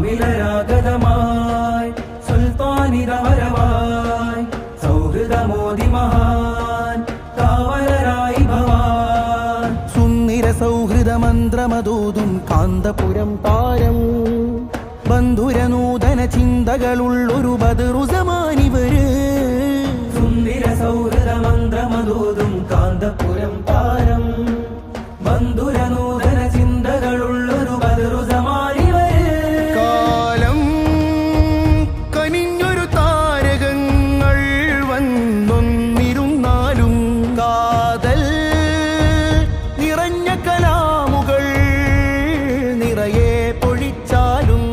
അമിലരാഗതമായി സുൽത്താനിതവരവായി സൗഹൃദമോദി മഹാൻ കാവലരായി ഭവാൻ സുന്ദര സൗഹൃദ മന്ത്രമതൂതും കാന്തപുരം താരം ബന്ധുരനൂതന ചിന്തകളുള്ളൊരു ബദറുസമാനിവര് സുന്ദര സൗഹൃദ മന്ത്രമതൂതും കാന്തപുരം താരം ബന്ധുരനൂതന ചിന്തകളുള്ളൊരു ബദറുസമാനിവര് കാലം കനിഞ്ഞൊരു താരകങ്ങൾ വന്നൊന്നിരുന്നാലും കാതൽ നിറഞ്ഞ കലാമുകൾ നിറയെ പൊഴിച്ചാലും